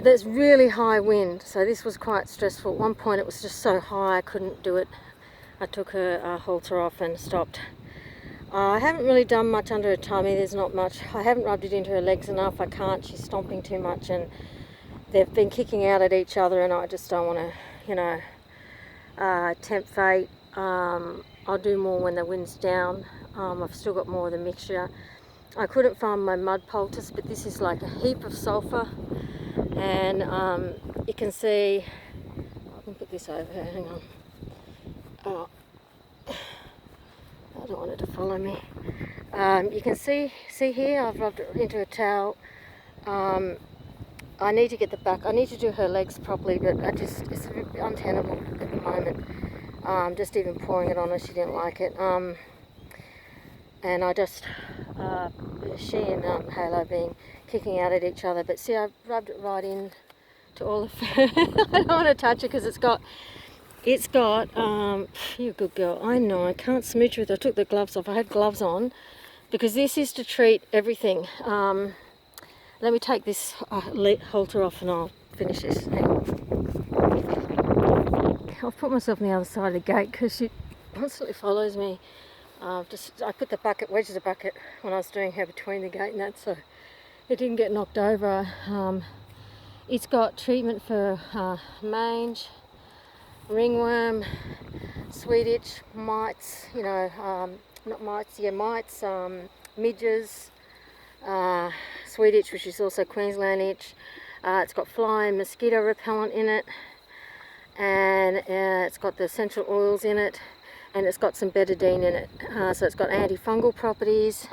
there's really high wind, so this was quite stressful. At one point it was just so high I couldn't do it. I took her halter off and stopped. I haven't really done much under her tummy. There's not much. I haven't rubbed it into her legs enough. I can't. She's stomping too much, and they've been kicking out at each other, and I just don't want to, you know, tempt fate. I'll do more when the wind's down. I've still got more of the mixture. I couldn't find my mud poultice, but this is like a heap of sulphur, and you can see, I can put this over here, hang on. Oh, I don't want it to follow me. You can see here, I've rubbed it into a towel. I need to get the back, I need to do her legs properly, but it's a bit untenable at the moment. Just even pouring it on her, she didn't like it. And I just, she and Halo being kicking out at each other, but see, I've rubbed it right in to all of her. I don't want to touch it because it's got, you're a good girl. I know, I can't smooch with it. I took the gloves off. I had gloves on because this is to treat everything. Let me take this halter off and I'll finish this. I've put myself on the other side of the gate because she constantly follows me. I put the bucket, wedged the bucket when I was doing her between the gate and that, so it didn't get knocked over. It's got treatment for mange, ringworm, sweet itch, mites, you know, not mites, yeah, mites, midges, sweet itch, which is also Queensland itch. It's got fly and mosquito repellent in it, and it's got the essential oils in it, and it's got some betadine in it. So it's got antifungal properties,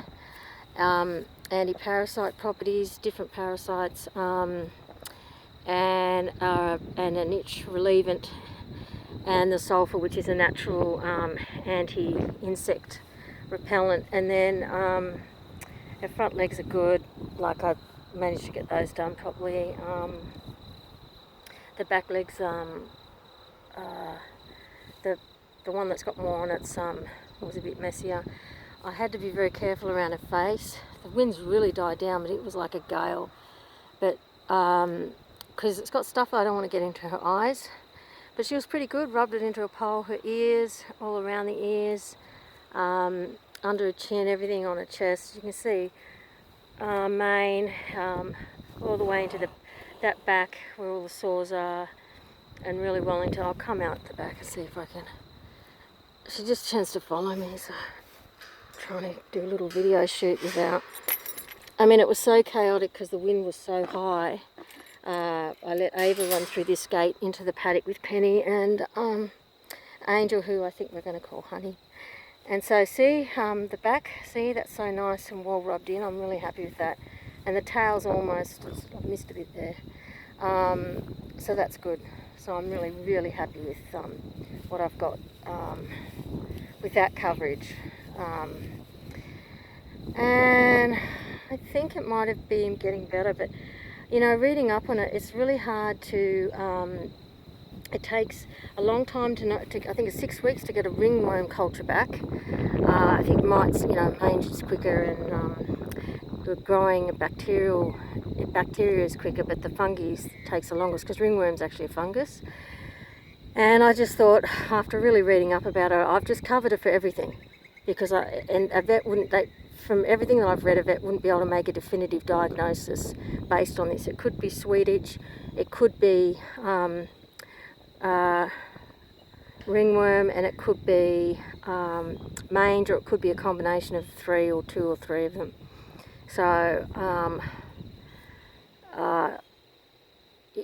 anti-parasite properties, different parasites, and an itch relievant, and the sulphur, which is a natural anti-insect repellent. And then her front legs are good, like I managed to get those done properly. The back legs, the one that's got more on it's was a bit messier. I had to be very careful around her face. The wind's really died down, but it was like a gale. But because it's got stuff I don't want to get into her eyes. But she was pretty good. Rubbed it into her poll, her ears, all around the ears, under her chin, everything on her chest. You can see mane, all the way into that back where all the sores are, and really well into. I'll come out the back and see if I can. She just tends to follow me, so I'm trying to do a little video shoot without. I mean, it was so chaotic because the wind was so high. I let Ava run through this gate into the paddock with Penny and Angel, who I think we're going to call Honey. And so see the back, see, that's so nice and well rubbed in. I'm really happy with that. And the tail's almost, I've missed a bit there. So that's good. So I'm really, really happy with what I've got with that coverage. And I think it might have been getting better, but you know, reading up on it, it's really hard to, it takes a long time to know, I think it's 6 weeks to get a ringworm culture back. I think mites, you know, mange is quicker, and growing bacteria is quicker, but the fungi takes the longest because ringworm's actually a fungus. And I just thought, after really reading up about her, I've just covered her for everything, because a vet wouldn't, from everything that I've read, a vet wouldn't be able to make a definitive diagnosis based on this. It could be sweet itch, it could be ringworm, and it could be mange, or it could be a combination of three, or two or three of them. So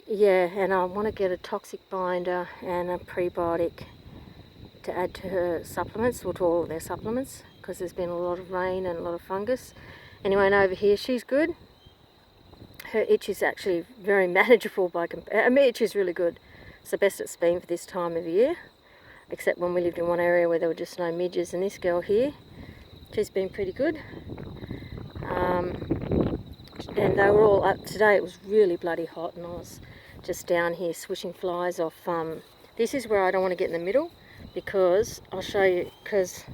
yeah, and I want to get a toxic binder and a prebiotic to add to her supplements, or to all of their supplements, because there's been a lot of rain and a lot of fungus. Anyway, and over here she's good. Her itch is actually very manageable by comparison. Her itch is really good. It's the best it's been for this time of year, except when we lived in one area where there were just no midges. And this girl here, she's been pretty good. And they were all up today. It was really bloody hot, and I was just down here swishing flies off. This is where I don't want to get in the middle, because I'll show you, because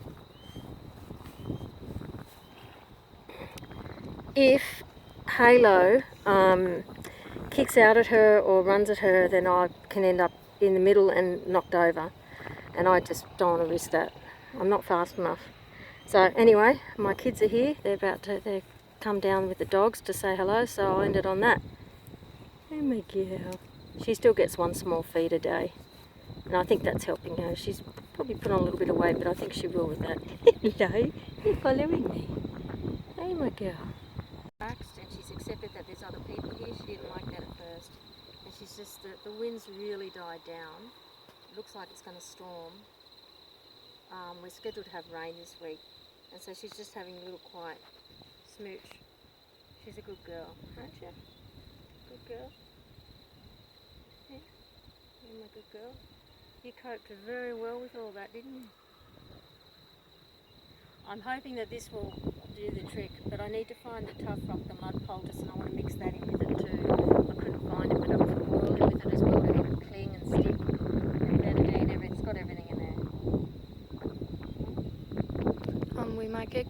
if Halo kicks out at her or runs at her, then I can end up in the middle and knocked over. And I just don't want to risk that. I'm not fast enough. So anyway, my kids are here. They've come down with the dogs to say hello, so I'll end it on that. Oh my girl. She still gets one small feed a day. And I think that's helping her. She's probably put on a little bit of weight, but I think she will with that. Hello, you're following me. Hey my girl. Relaxed, and she's accepted that there's other people here. She didn't like that at first. And she's just, the wind's really died down. It looks like it's going to storm. We're scheduled to have rain this week. And so she's just having a little quiet smooch. She's a good girl, aren't you? Good girl. Yeah. You're my good girl. You coped very well with all that, didn't you? I'm hoping that this will do the trick, but I need to find the tough rock, the mud poultice, and I want to mix that in with it too. I couldn't find it, but I put oil in with it as well to help it cling and stick. And Betadine, it's got everything in there. We make it.